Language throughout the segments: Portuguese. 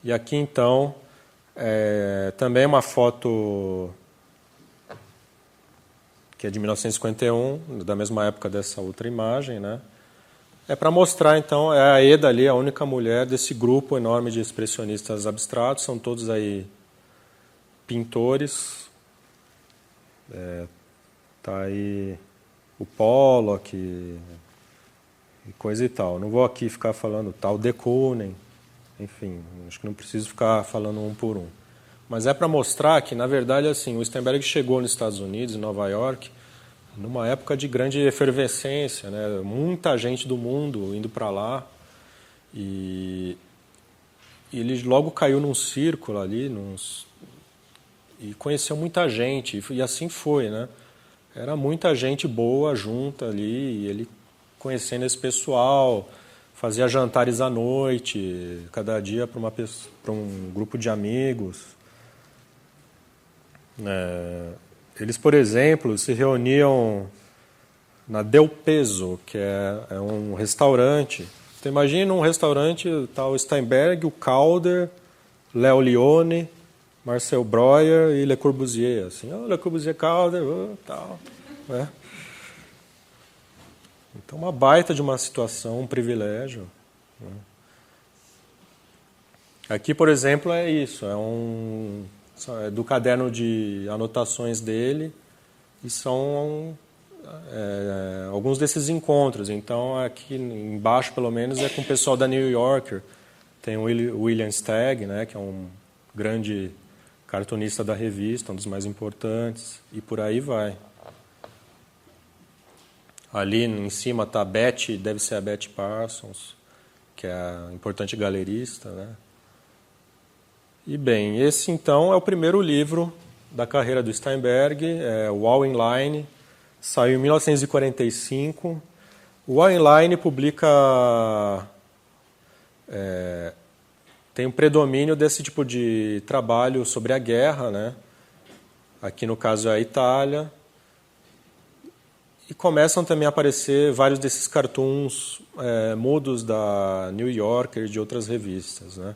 E aqui, então, também uma foto que é de 1951, da mesma época dessa outra imagem, né? É para mostrar, então, é a Eda ali, a única mulher desse grupo enorme de expressionistas abstratos, são todos aí pintores. Tá aí o Pollock e coisa e tal. Não vou aqui ficar falando tal de Kooning, enfim, acho que não preciso ficar falando um por um. Mas é para mostrar que, na verdade, assim, o Steinberg chegou nos Estados Unidos, em Nova York, numa época de grande efervescência, né? Muita gente do mundo indo para lá, e ele logo caiu num círculo ali, e conheceu muita gente, e assim foi, né? Era muita gente boa junta ali, e ele conhecendo esse pessoal, fazia jantares à noite, cada dia para um grupo de amigos. Eles, por exemplo, se reuniam na Del Peso, que é um restaurante. Então, imagina um restaurante, tá o Steinberg, o Calder, Léo Lione, Marcel Breuer e Le Corbusier. Assim, Le Corbusier, Calder, tal. Né? Então, uma baita de uma situação, um privilégio. Né? Aqui, por exemplo, é isso. É do caderno de anotações dele, e são alguns desses encontros. Então, aqui embaixo, pelo menos, é com o pessoal da New Yorker. Tem o William Stagg, né, que é um grande cartunista da revista, um dos mais importantes, e por aí vai. Ali em cima está a Betty, deve ser a Betty Parsons, que é a importante galerista, né? E bem, esse então é o primeiro livro da carreira do Steinberg, o All in Line, saiu em 1945. O All in Line publica, tem um predomínio desse tipo de trabalho sobre a guerra, né? Aqui no caso é a Itália. E começam também a aparecer vários desses cartoons mudos da New Yorker e de outras revistas, né?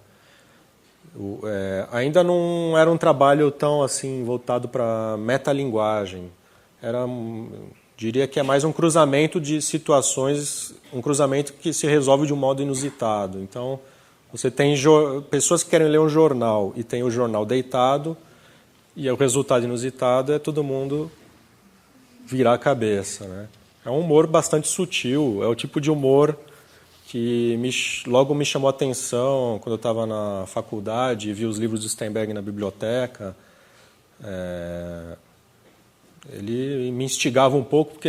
Ainda não era um trabalho tão assim voltado para metalinguagem. Diria que é mais um cruzamento de situações, um cruzamento que se resolve de um modo inusitado. Então, você tem pessoas que querem ler um jornal e tem o jornal deitado, e o resultado inusitado é todo mundo virar a cabeça, né? É um humor bastante sutil, é o tipo de humor que logo me chamou a atenção quando eu estava na faculdade e vi os livros do Steinberg na biblioteca. Ele me instigava um pouco,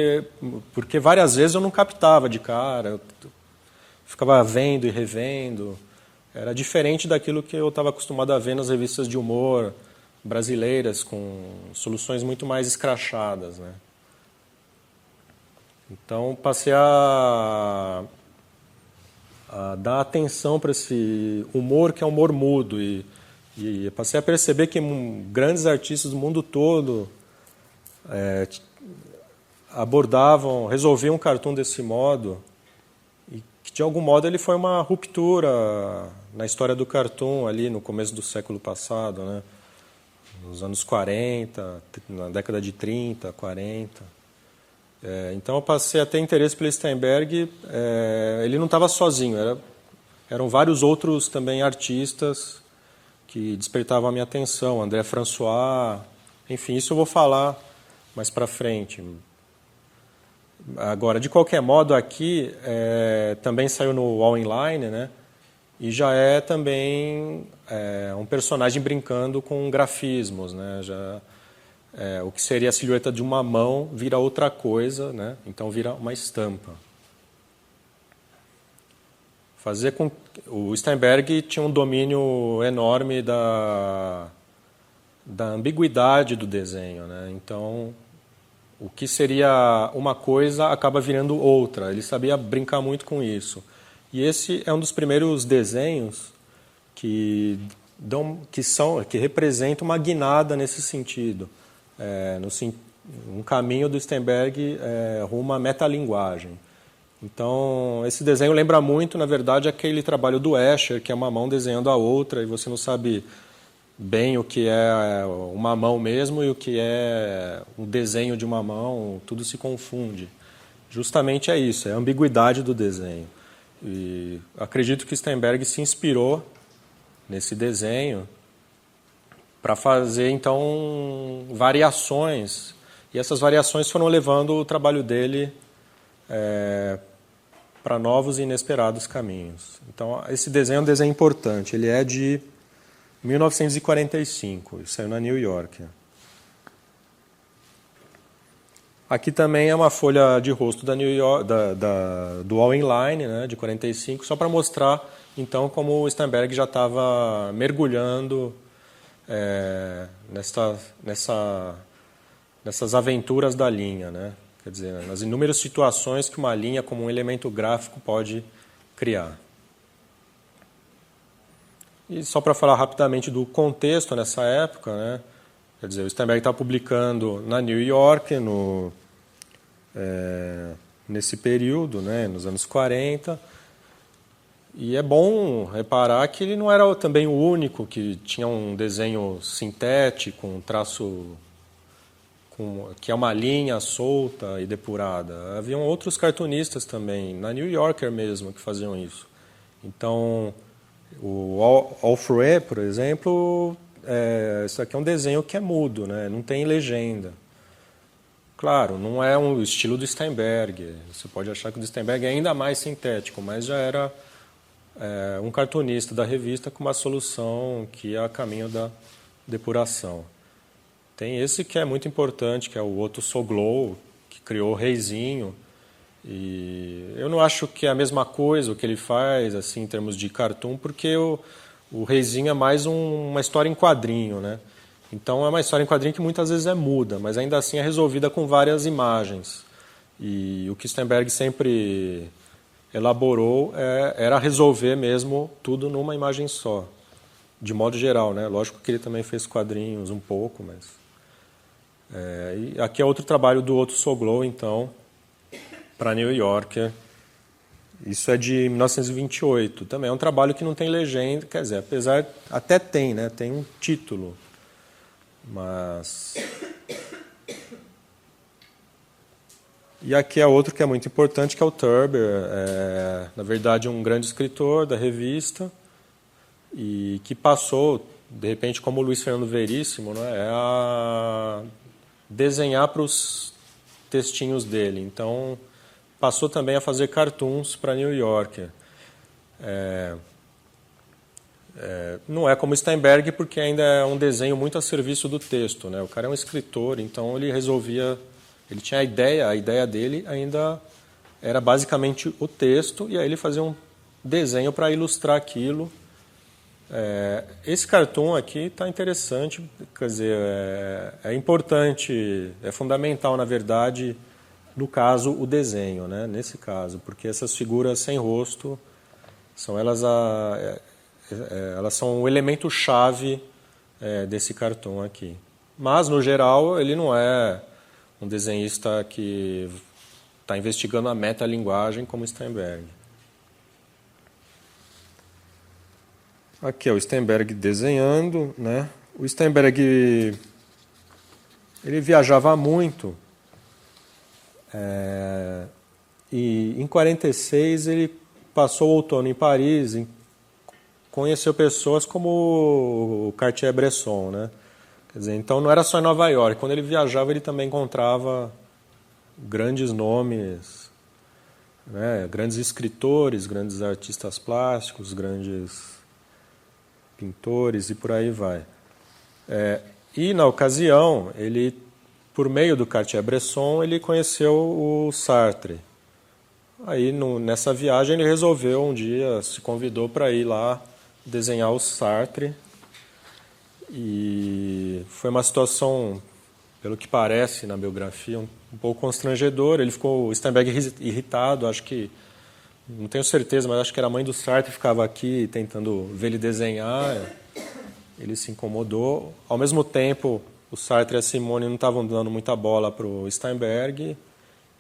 porque várias vezes eu não captava de cara, eu ficava vendo e revendo. Era diferente daquilo que eu estava acostumado a ver nas revistas de humor brasileiras, com soluções muito mais escrachadas, né? Então, passei a dar atenção para esse humor que é um humor mudo, e passei a perceber que grandes artistas do mundo todo resolviam um cartoon desse modo, e que de algum modo ele foi uma ruptura na história do cartoon ali no começo do século passado, né? Nos anos 40, na década de 30, 40. Então eu passei a ter interesse pelo Steinberg. Ele não estava sozinho, eram vários outros também artistas que despertavam a minha atenção, André François, enfim, isso eu vou falar mais para frente. Agora, de qualquer modo, aqui também saiu no All in Line, né? E já é também um personagem brincando com grafismos, né? O que seria a silhueta de uma mão vira outra coisa, né? Então vira uma estampa. O Steinberg tinha um domínio enorme da ambiguidade do desenho, né? Então, o que seria uma coisa acaba virando outra. Ele sabia brincar muito com isso. E esse é um dos primeiros desenhos que representa uma guinada nesse sentido. Um caminho do Steinberg rumo à metalinguagem. Então, esse desenho lembra muito, na verdade, aquele trabalho do Escher, que é uma mão desenhando a outra, e você não sabe bem o que é uma mão mesmo e o que é um desenho de uma mão, tudo se confunde. Justamente é isso, é a ambiguidade do desenho. E acredito que Steinberg se inspirou nesse desenho para fazer, então, variações. E essas variações foram levando o trabalho dele para novos e inesperados caminhos. Então, esse desenho é um desenho importante. Ele é de 1945, ele saiu na New Yorker. Aqui também é uma folha de rosto da New York, do All Inline, né, de 45, só para mostrar, então, como o Steinberg já estava mergulhando nessas aventuras da linha, né? Quer dizer, nas inúmeras situações que uma linha como um elemento gráfico pode criar. E só para falar rapidamente do contexto nessa época, né? Quer dizer, o Steinberg está publicando na New York nesse período, né? Nos anos 40. E é bom reparar que ele não era também o único que tinha um desenho sintético, um traço que é uma linha solta e depurada. Haviam outros cartunistas também, na New Yorker mesmo, que faziam isso. Então, o Alfred, por exemplo, isso aqui é um desenho que é mudo, né? Não tem legenda. Claro, não é um estilo do Steinberg. Você pode achar que o do Steinberg é ainda mais sintético, mas já era um cartunista da revista com uma solução que ia a caminho da depuração. Tem esse que é muito importante, que é o Otto Soglow, que criou o Reizinho. E eu não acho que é a mesma coisa o que ele faz, assim, em termos de cartoon, porque o Reizinho é mais uma história em quadrinho, né? Então é uma história em quadrinho que muitas vezes é muda, mas ainda assim é resolvida com várias imagens. E o que Steinberg sempre elaborou era resolver mesmo tudo numa imagem só, de modo geral, né? Lógico que ele também fez quadrinhos um pouco, mas... e aqui é outro trabalho do Otto Soglow, então, para New Yorker. Isso é de 1928. Também é um trabalho que não tem legenda, quer dizer, apesar... Até tem, né? Tem um título, mas... E aqui é outro que é muito importante, que é o Thurber, na verdade um grande escritor da revista, e que passou, de repente, como o Luiz Fernando Veríssimo, né, a desenhar para os textinhos dele. Então, passou também a fazer cartoons para New Yorker. Não é como Steinberg, porque ainda é um desenho muito a serviço do texto, né? O cara é um escritor, então ele resolvia... Ele tinha a ideia dele ainda era basicamente o texto, e aí ele fazia um desenho para ilustrar aquilo. Esse cartoon aqui está interessante, quer dizer, é importante, é fundamental, na verdade, no caso, o desenho, né? Nesse caso, porque essas figuras sem rosto, elas são o elemento-chave desse cartoon aqui. Mas, no geral, ele não é um desenhista que está investigando a metalinguagem como Steinberg. Aqui é o Steinberg desenhando, né? O Steinberg ele viajava muito, e em 46 ele passou o outono em Paris, conheceu pessoas como o Cartier-Bresson, né? Quer dizer, então não era só em Nova York. Quando ele viajava, ele também encontrava grandes nomes, né? Grandes escritores, grandes artistas plásticos, grandes pintores e por aí vai. E na ocasião, ele, por meio do Cartier-Bresson, ele conheceu o Sartre. Aí nessa viagem ele resolveu um dia, se convidou para ir lá desenhar o Sartre. E foi uma situação, pelo que parece na biografia, um pouco constrangedora. O Steinberg irritado, acho que, não tenho certeza, mas acho que era a mãe do Sartre, ficava aqui tentando ver ele desenhar. Ele se incomodou. Ao mesmo tempo, o Sartre e a Simone não estavam dando muita bola para o Steinberg.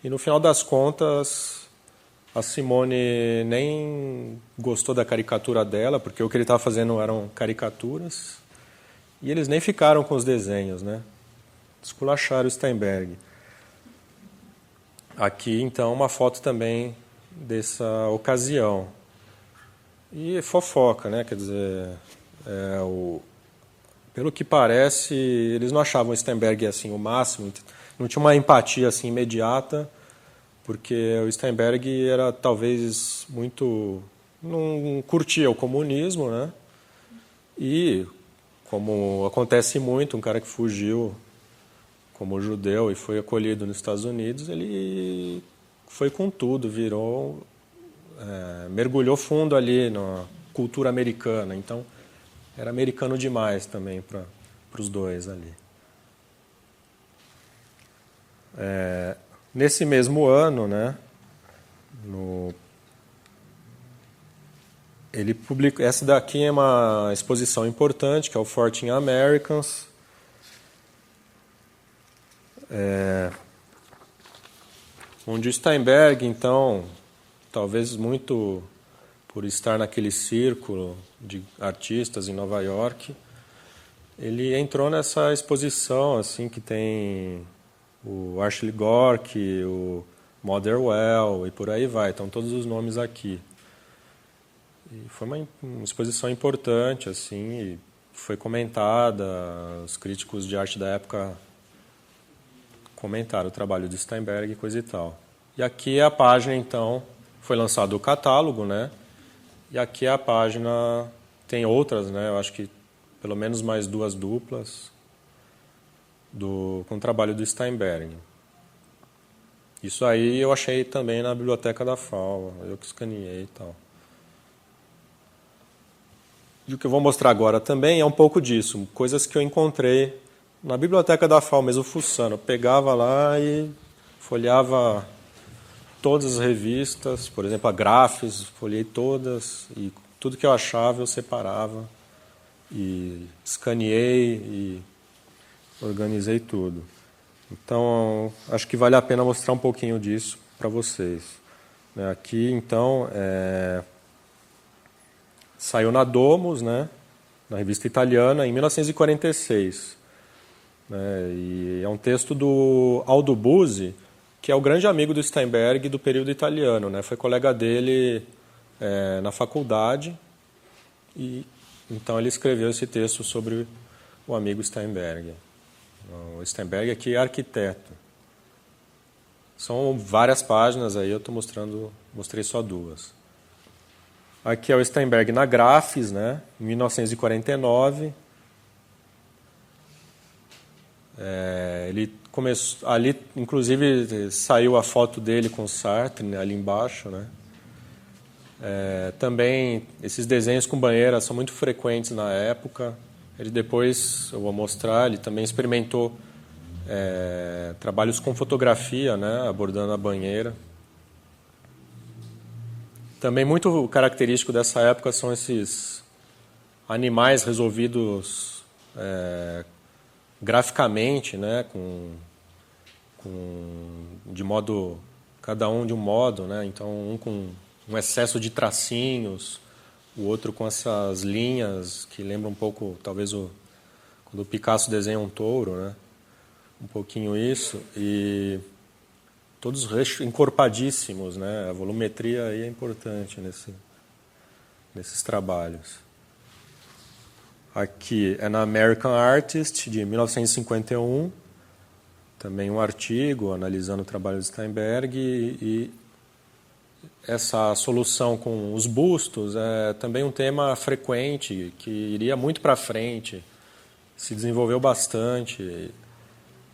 E no final das contas, A Simone nem gostou da caricatura dela, porque o que ele estava fazendo eram caricaturas. E eles nem ficaram com os desenhos, né? Esculacharam o Steinberg. Aqui, então, uma foto também dessa ocasião. E fofoca, né? Quer dizer, pelo que parece, eles não achavam o Steinberg assim o máximo, não tinha uma empatia assim imediata, porque o Steinberg era talvez muito, não curtia o comunismo, né? E como acontece muito, um cara que fugiu como judeu e foi acolhido nos Estados Unidos, ele foi com tudo, mergulhou fundo ali na cultura americana. Então, era americano demais também para os dois ali. Nesse mesmo ano, né, ele publicou. Essa daqui é uma exposição importante, que é o 14 Americans. Onde o Steinberg, então, talvez muito por estar naquele círculo de artistas em Nova York, ele entrou nessa exposição assim que tem o Ashley Gorky, o Motherwell e por aí vai. Estão todos os nomes aqui. E foi uma exposição importante, assim, e foi comentada. Os críticos de arte da época comentaram o trabalho de Steinberg e coisa e tal. E aqui é a página, então, foi lançado o catálogo, né? E aqui é a página, tem outras, né? Eu acho que pelo menos mais 2 duplas com o trabalho do Steinberg. Isso aí eu achei também na biblioteca da FAO, eu que escaneei e tal. E o que eu vou mostrar agora também é um pouco disso, coisas que eu encontrei na biblioteca da FAO mesmo, fuçando. Eu pegava lá e folheava todas as revistas, por exemplo, a Graphes, folhei todas, e tudo que eu achava eu separava, e escaneei e organizei tudo. Então, acho que vale a pena mostrar um pouquinho disso para vocês. Aqui, então, saiu na Domus, né, na revista italiana, em 1946. E é um texto do Aldo Busi, que é o grande amigo do Steinberg do período italiano, né? Foi colega dele na faculdade, e então ele escreveu esse texto sobre o amigo Steinberg. O Steinberg aqui é arquiteto. São várias páginas aí, eu mostrei só 2. Aqui é o Steinberg na Graphes, né? Em 1949. Ele começou ali, inclusive saiu a foto dele com Sartre, né, ali embaixo, né? Também esses desenhos com banheira são muito frequentes na época. Ele depois, eu vou mostrar, ele também experimentou trabalhos com fotografia, né, abordando a banheira. Também muito característico dessa época são esses animais resolvidos graficamente, né, de modo, cada um de um modo, né? Então um com um excesso de tracinhos, o outro com essas linhas que lembram um pouco, talvez quando o Picasso desenha um touro, né? Um pouquinho isso, e todos encorpadíssimos, né? A volumetria aí é importante nesses trabalhos. Aqui é na American Artist, de 1951, também um artigo analisando o trabalho de Steinberg, e essa solução com os bustos é também um tema frequente, que iria muito para frente, se desenvolveu bastante,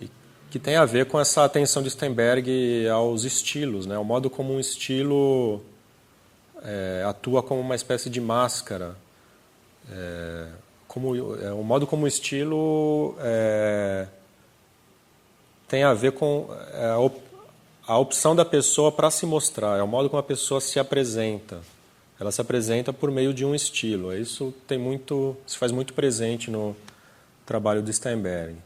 e que tem a ver com essa atenção de Steinberg aos estilos, né? O modo como um estilo atua como uma espécie de máscara, o modo como o estilo tem a ver com a opção da pessoa para se mostrar, é o modo como a pessoa se apresenta. Ela se apresenta por meio de um estilo. Isso se faz muito presente no trabalho do Steinberg.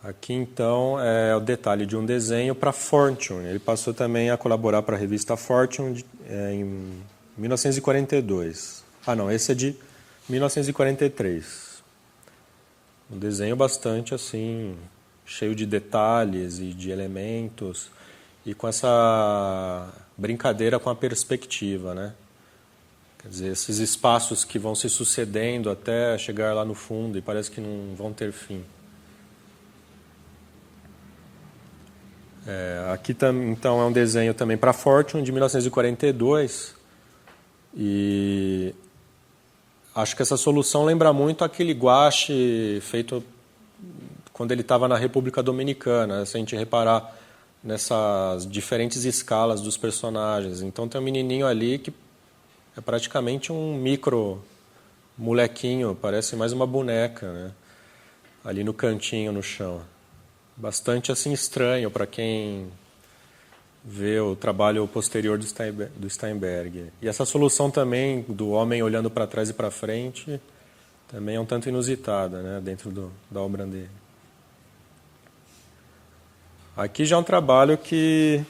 Aqui, então, é o detalhe de um desenho para Fortune. Ele passou também a colaborar para a revista Fortune em 1942. Ah, não, esse é de 1943. Um desenho bastante, assim, cheio de detalhes e de elementos, e com essa brincadeira com a perspectiva, né? Quer dizer, esses espaços que vão se sucedendo até chegar lá no fundo e parece que não vão ter fim. Aqui, então, é um desenho também para Fortune, de 1942, e acho que essa solução lembra muito aquele guache feito quando ele estava na República Dominicana, se a gente reparar nessas diferentes escalas dos personagens. Então tem um menininho ali que é praticamente um micro molequinho, parece mais uma boneca, né? Ali no cantinho, no chão. Bastante assim estranho para quem vê o trabalho posterior do Steinberg. E essa solução também do homem olhando para trás e para frente também é um tanto inusitada, né, dentro da obra dele. Aqui já é um trabalho que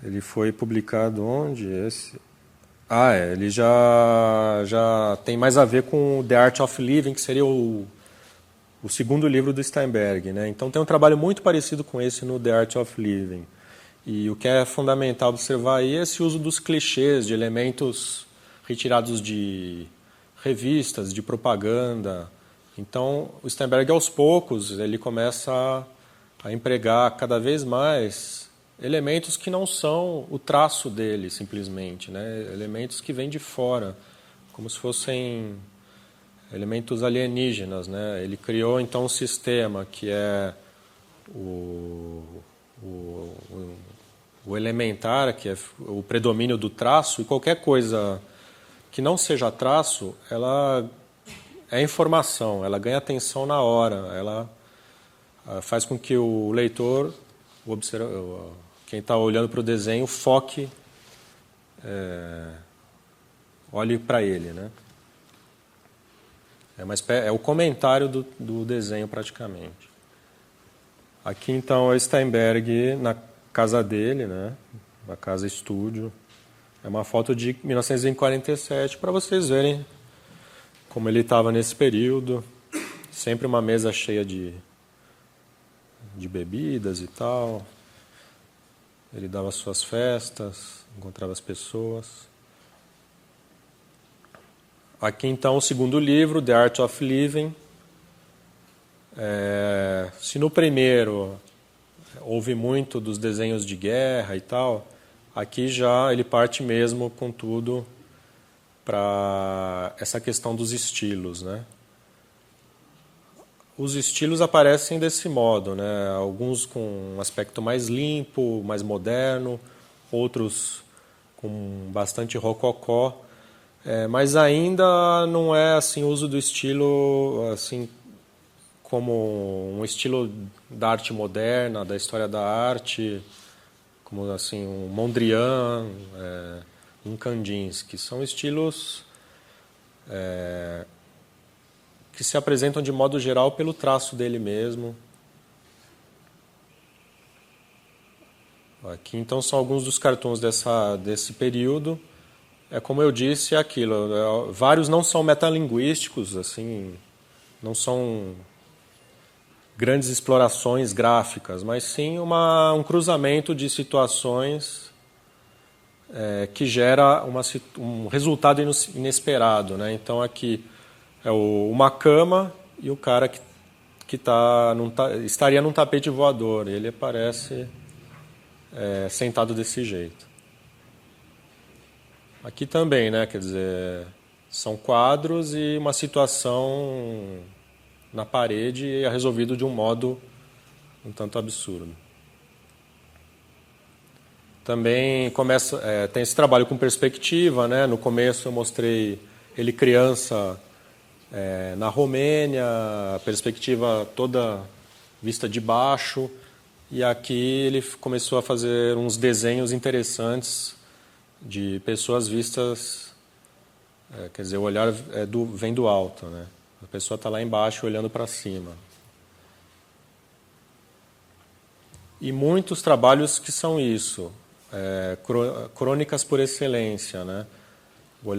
ele foi publicado onde? Ele já tem mais a ver com The Art of Living, que seria o segundo livro do Steinberg, né? Então tem um trabalho muito parecido com esse no The Art of Living. E o que é fundamental observar aí é esse uso dos clichês, de elementos retirados de revistas, de propaganda. Então o Steinberg, aos poucos, ele começa a empregar cada vez mais elementos que não são o traço dele, simplesmente, né? Elementos que vêm de fora, como se fossem elementos alienígenas, né? Ele criou então um sistema que é o elementar, que é o predomínio do traço, e qualquer coisa que não seja traço, ela é informação, ela ganha atenção na hora, ela faz com que o leitor, quem está olhando para o desenho, foque, olhe para ele, né? É o comentário do desenho, praticamente. Aqui, então, é Steinberg na casa dele, né? Na casa estúdio. É uma foto de 1947, para vocês verem como ele estava nesse período. Sempre uma mesa cheia de bebidas e tal. Ele dava suas festas, encontrava as pessoas. Aqui, então, o segundo livro, The Art of Living. Se no primeiro houve muito dos desenhos de guerra e tal, aqui já ele parte mesmo com tudo para essa questão dos estilos, né? Os estilos aparecem desse modo, né? Alguns com um aspecto mais limpo, mais moderno, outros com bastante rococó. Mas ainda não é assim o uso do estilo assim como um estilo da arte moderna, da história da arte, como assim um Mondrian, um Kandinsky, são estilos que se apresentam de modo geral pelo traço dele mesmo. Aqui então são alguns dos cartoons desse período. Como eu disse, é aquilo. Vários não são metalinguísticos, assim, não são grandes explorações gráficas, mas sim um cruzamento de situações que gera um resultado inesperado, né? Então aqui é uma cama e o cara que estaria num tapete voador. Ele aparece sentado desse jeito. Aqui também, né? Quer dizer, são quadros e uma situação na parede é resolvido de um modo um tanto absurdo. Também tem esse trabalho com perspectiva, né? No começo eu mostrei ele criança na Romênia, a perspectiva toda vista de baixo, e aqui ele começou a fazer uns desenhos interessantes de pessoas vistas, quer dizer, o olhar vem do alto, né? A pessoa está lá embaixo olhando para cima. E muitos trabalhos que são isso, crônicas por excelência, né? Um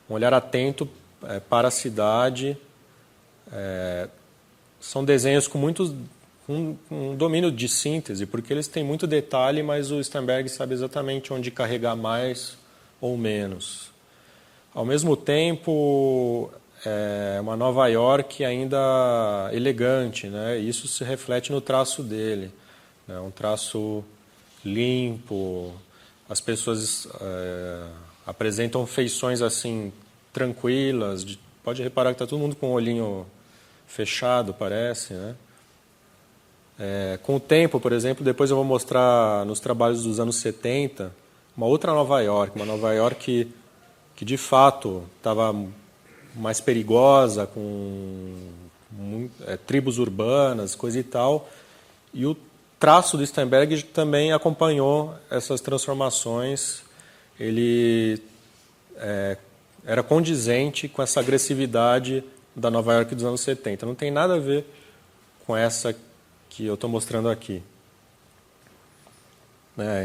olhar atento para a cidade. São desenhos com um domínio de síntese, porque eles têm muito detalhe, mas o Sternberg sabe exatamente onde carregar mais ou menos. Ao mesmo tempo, uma Nova York ainda elegante, né? Isso se reflete no traço dele, né? Um traço limpo, as pessoas apresentam feições assim tranquilas, pode reparar que está todo mundo com o olhinho fechado, parece, né? Com o tempo, por exemplo, depois eu vou mostrar nos trabalhos dos anos 70, uma outra Nova York, uma Nova York que de fato estava mais perigosa, com tribos urbanas, coisa e tal, e o traço do Sternberg também acompanhou essas transformações. Ele era condizente com essa agressividade da Nova York dos anos 70. Não tem nada a ver com essa que eu estou mostrando aqui.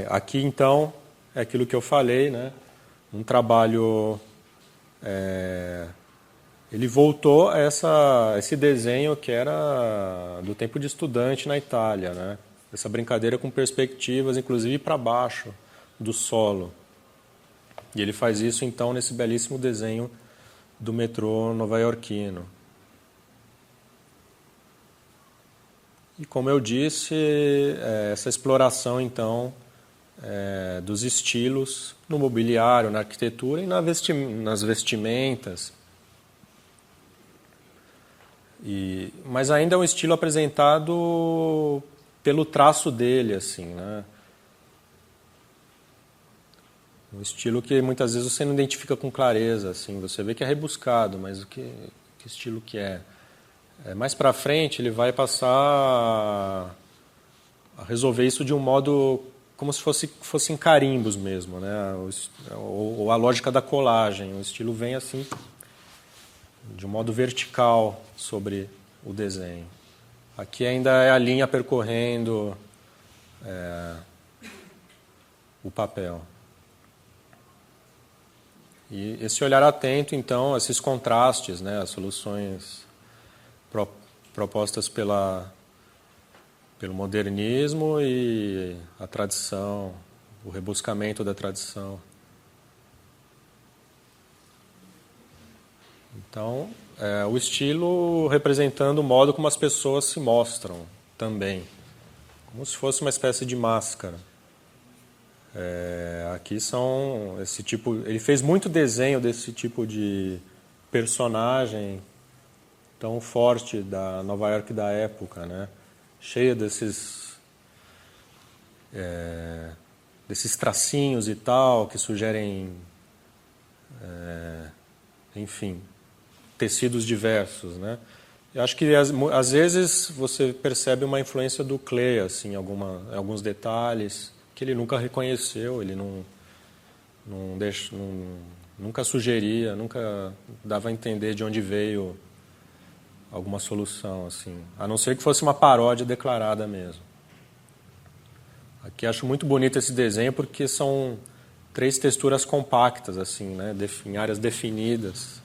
Aqui, então, é aquilo que eu falei, né? Um trabalho... ele voltou a esse desenho que era do tempo de estudante na Itália, né? Essa brincadeira com perspectivas, inclusive para baixo do solo. E ele faz isso, então, nesse belíssimo desenho do metrô nova-iorquino. E, como eu disse, essa exploração, então, dos estilos no mobiliário, na arquitetura e nas vestimentas. Mas ainda é um estilo apresentado pelo traço dele, assim, né? Um estilo que muitas vezes você não identifica com clareza, assim, você vê que é rebuscado, mas que estilo que é? Mais para frente ele vai passar a resolver isso de um modo como se fossem carimbos mesmo, né? Ou a lógica da colagem. O estilo vem assim de um modo vertical sobre o desenho. Aqui ainda é a linha percorrendo o papel. E esse olhar atento, então, a esses contrastes, né, as soluções propostas pelo modernismo e a tradição, o rebuscamento da tradição. Então, o estilo representando o modo como as pessoas se mostram também, como se fosse uma espécie de máscara. Aqui são esse tipo. Ele fez muito desenho desse tipo de personagem tão forte da Nova York da época, né? Cheia desses tracinhos e tal que sugerem, enfim, tecidos diversos, né? Eu acho que às vezes você percebe uma influência do Klee, assim, em alguns detalhes que ele nunca reconheceu, ele nunca sugeria, nunca dava a entender de onde veio alguma solução, assim, a não ser que fosse uma paródia declarada mesmo. Aqui acho muito bonito esse desenho porque são 3 texturas compactas, assim, né, em áreas definidas,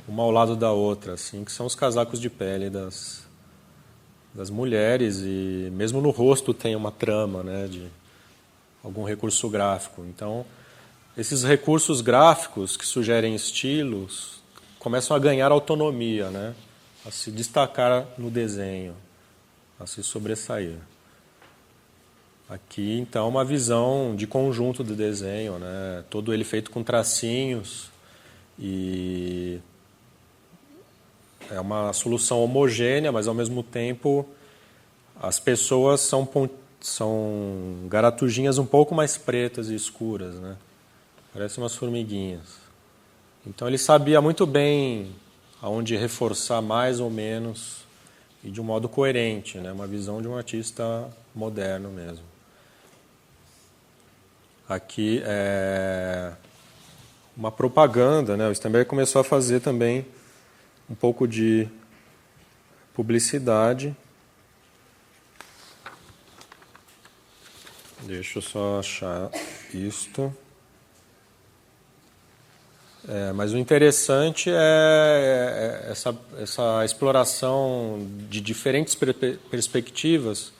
uma ao lado da outra, assim, que são os casacos de pele das mulheres, e mesmo no rosto tem uma trama, né, de algum recurso gráfico. Então, esses recursos gráficos que sugerem estilos começam a ganhar autonomia, né, a se destacar no desenho, a se sobressair. Aqui, então, uma visão de conjunto do desenho, né, todo ele feito com tracinhos, e é uma solução homogênea, mas ao mesmo tempo as pessoas são garatujinhas um pouco mais pretas e escuras, né? Parecem umas formiguinhas. Então ele sabia muito bem aonde reforçar mais ou menos e de um modo coerente, né? Uma visão de um artista moderno mesmo. Aqui é uma propaganda, né? O Sternberg começou a fazer também um pouco de publicidade. Deixa eu só achar isto. Mas o interessante é essa exploração de diferentes perspectivas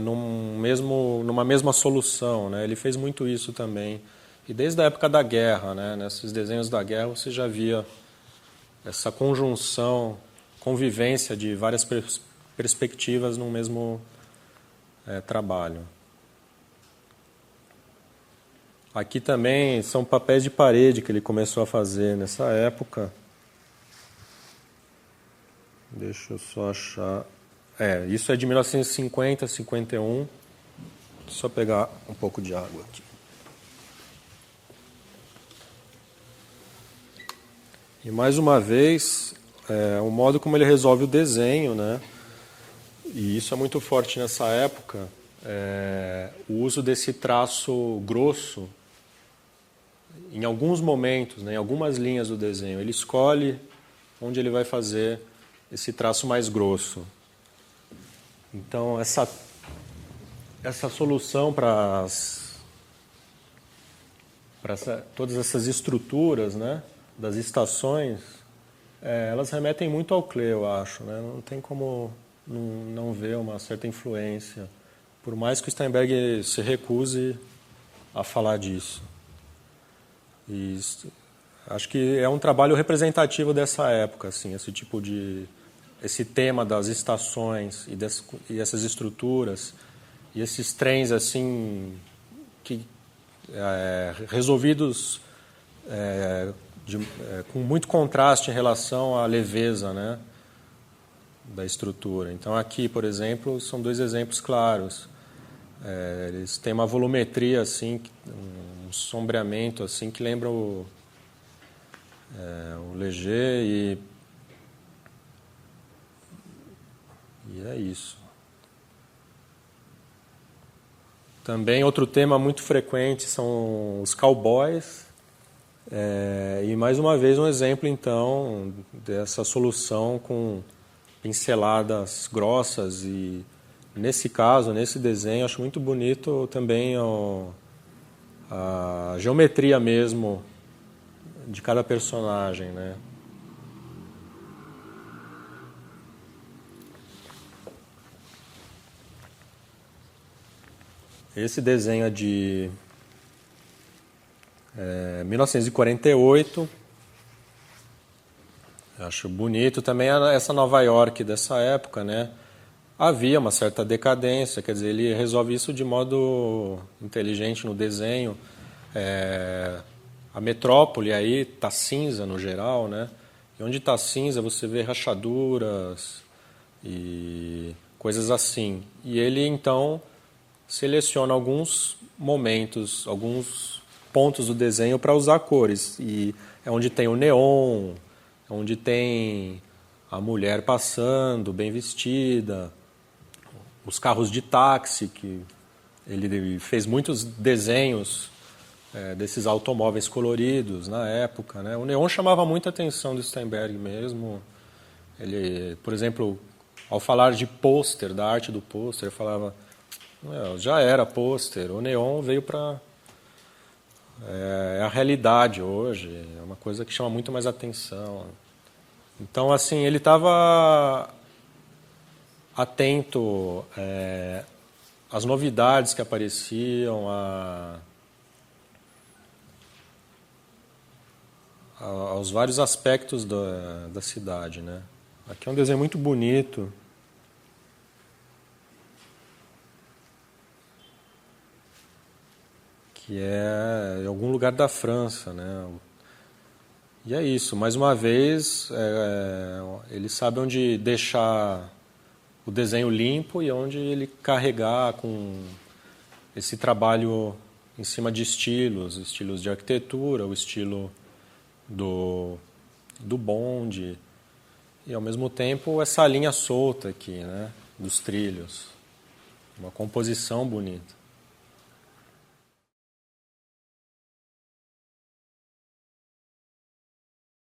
numa mesma solução, né? Ele fez muito isso também. E desde a época da guerra, né? Nesses desenhos da guerra você já via essa conjunção, convivência de várias perspectivas num mesmo trabalho. Aqui também são papéis de parede que ele começou a fazer nessa época. Deixa eu só achar. Isso é de 1950, 51. Só pegar um pouco de água aqui. E mais uma vez, o modo como ele resolve o desenho, né? E isso é muito forte nessa época. O uso desse traço grosso em alguns momentos, né, em algumas linhas do desenho. Ele escolhe onde ele vai fazer esse traço mais grosso. Então, essa solução para todas essas estruturas, né, das estações, elas remetem muito ao Klee, eu acho. Né? Não tem como não ver uma certa influência, por mais que o Steinberg se recuse a falar disso. E acho que é um trabalho representativo dessa época, assim, esse tema das estações e essas estruturas e esses trens assim resolvidos com muito contraste em relação à leveza, né, da estrutura. Então aqui, por exemplo, são dois exemplos claros. Eles têm uma volumetria assim, um sombreamento assim que lembra o Léger e é isso. Também outro tema muito frequente são os cowboys. E mais uma vez um exemplo então dessa solução com pinceladas grossas e nesse caso, nesse desenho, acho muito bonito também a geometria mesmo de cada personagem, né? Esse desenho é de 1948. Eu acho bonito também essa Nova York dessa época, né? Havia uma certa decadência, quer dizer, ele resolve isso de modo inteligente no desenho. A metrópole aí está cinza no geral, né? E onde está cinza você vê rachaduras e coisas assim. E ele então seleciona alguns momentos, alguns pontos do desenho para usar cores. E é onde tem o neon, é onde tem a mulher passando, bem vestida, os carros de táxi, que ele fez muitos desenhos desses automóveis coloridos na época, né? O neon chamava muita atenção do Steinberg mesmo. Ele, por exemplo, ao falar de pôster, da arte do pôster, ele falava, já era pôster, o neon veio para... a realidade hoje, é uma coisa que chama muito mais atenção. Então, assim, ele estava atento às novidades que apareciam, aos vários aspectos da cidade, né? Aqui é um desenho muito bonito. Que é em algum lugar da França, né? E é isso, mais uma vez, ele sabe onde deixar o desenho limpo e onde ele carregar com esse trabalho em cima de estilos de arquitetura, o estilo do bonde, e ao mesmo tempo essa linha solta aqui, né, dos trilhos, uma composição bonita.